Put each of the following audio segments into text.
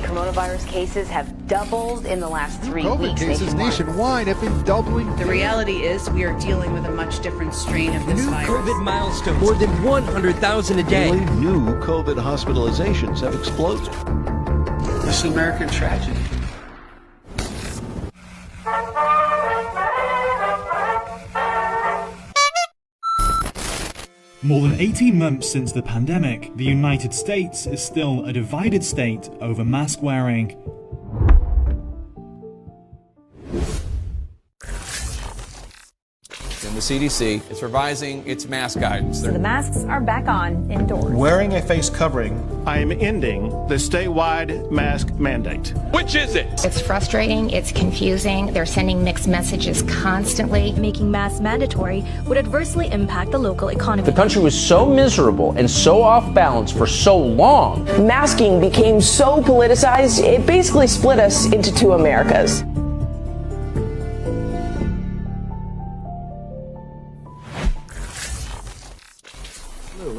coronavirus cases have doubled in the last 3 COVID weeks cases nationwide have been doubling. The reality is we are dealing with a much different strain of this virus. COVID milestones, more than 100,000 a day. New COVID hospitalizations have exploded. This is an American tragedy. More than 18 months since the pandemic, the United States is still a divided state over mask wearing. And the CDC is revising its mask guidance. So the masks are back on indoors. Wearing a face covering. I am ending the statewide mask mandate. Which is it? It's frustrating, it's confusing, they're sending mixed messages constantly. Making masks mandatory would adversely impact the local economy. The country was so miserable and so off balance for so long. Masking became so politicized, it basically split us into two Americas.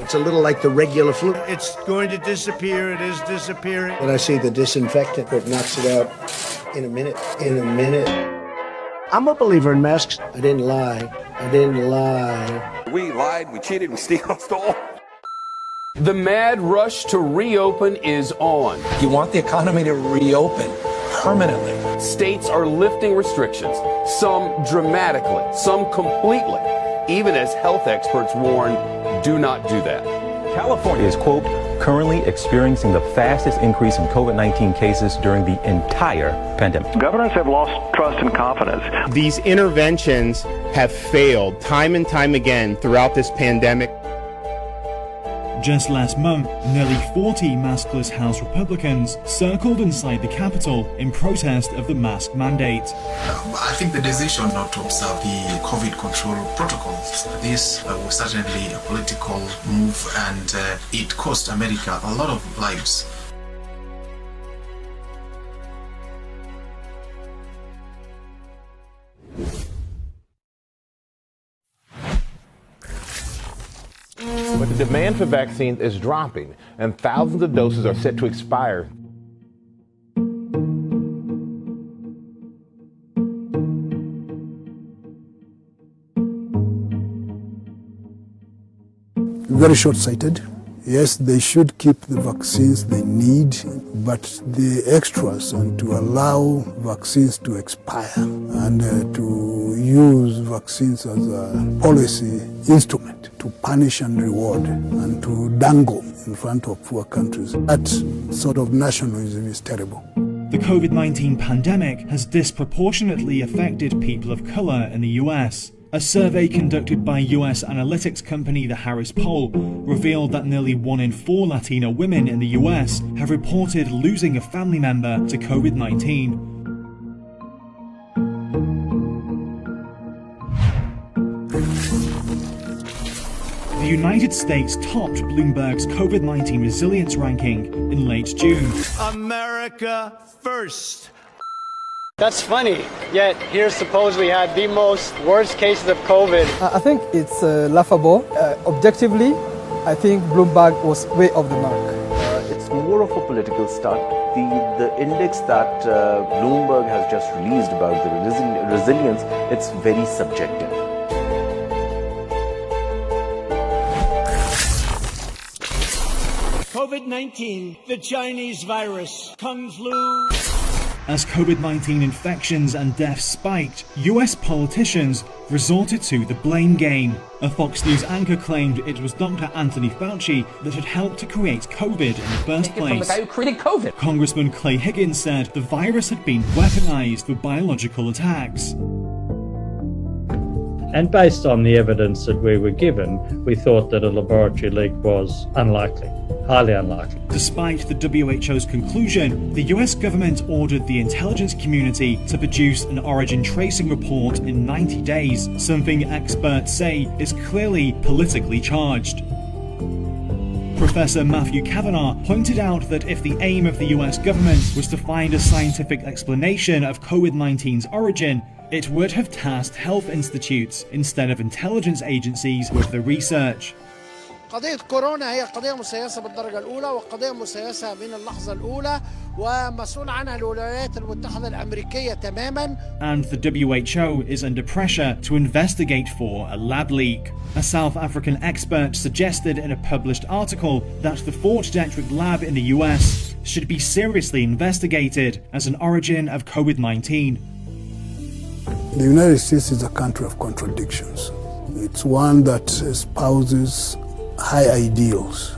It's a little like the regular flu. It's going to disappear. It is disappearing. When I see the disinfectant, it knocks it out in a minute. I'm a believer in masks. I didn't lie. We lied, we cheated, we stole. The mad rush to reopen is on. You want the economy to reopen permanently. States are lifting restrictions, some dramatically, some completely, even as health experts warn, do not do that. California is, quote, currently experiencing the fastest increase in COVID-19 cases during the entire pandemic. Governors have lost trust and confidence. These interventions have failed time and time again throughout this pandemic. Just last month, nearly 40 maskless House Republicans circled inside the Capitol in protest of the mask mandate. I think the decision not to observe the COVID control protocols, this was certainly a political move, and it cost America a lot of lives. But the demand for vaccines is dropping, and thousands of doses are set to expire. Very short-sighted. Yes, they should keep the vaccines they need, but the extras and to allow vaccines to expire and to use vaccines as a policy instrument to punish and reward and to dangle in front of poor countries. That sort of nationalism is terrible. The COVID-19 pandemic has disproportionately affected people of color in the US. A survey conducted by US analytics company The Harris Poll revealed that nearly 1 in 4 Latino women in the US have reported losing a family member to COVID-19. The United States topped Bloomberg's COVID-19 resilience ranking in late June. America first. That's funny, yet here supposedly had the most worst cases of COVID. I think it's laughable. Objectively, I think Bloomberg was way off the mark. It's more of a political stunt. The index that Bloomberg has just released about the resilience, it's very subjective. COVID-19, the Chinese virus, Kung Flu. As COVID-19 infections and deaths spiked, US politicians resorted to the blame game. A Fox News anchor claimed it was Dr. Anthony Fauci that had helped to create COVID in the first place. From the guy who created COVID. Congressman Clay Higgins said the virus had been weaponized for biological attacks. And based on the evidence that we were given, we thought that a laboratory leak was unlikely, highly unlikely. Despite the WHO's conclusion, the US government ordered the intelligence community to produce an origin tracing report in 90 days, something experts say is clearly politically charged. Professor Matthew Kavanagh pointed out that if the aim of the US government was to find a scientific explanation of COVID-19's origin, it would have tasked health institutes instead of intelligence agencies with the research. قضية كورونا هي قضية مسيسة بالدرجة الأولى وقضية مسيسة من اللحظة الأولى ومسؤول عنها الولايات المتحدة الأمريكية تماما. And the WHO is under pressure to investigate for a lab leak. A South African expert suggested in a published article that the Fort Detrick lab in the US should be seriously investigated as an origin of COVID-19. The United States is a country of contradictions. It's one that espouses high ideals,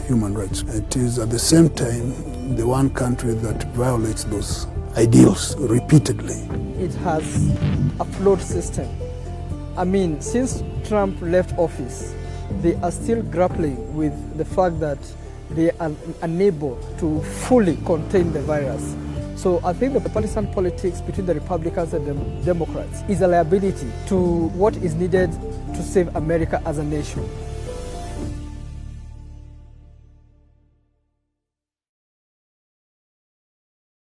human rights. It is at the same time the one country that violates those ideals repeatedly. It has a flawed system. I mean, since Trump left office, they are still grappling with the fact that they are unable to fully contain the virus. So I think the partisan politics between the Republicans and the Democrats is a liability to what is needed to save America as a nation.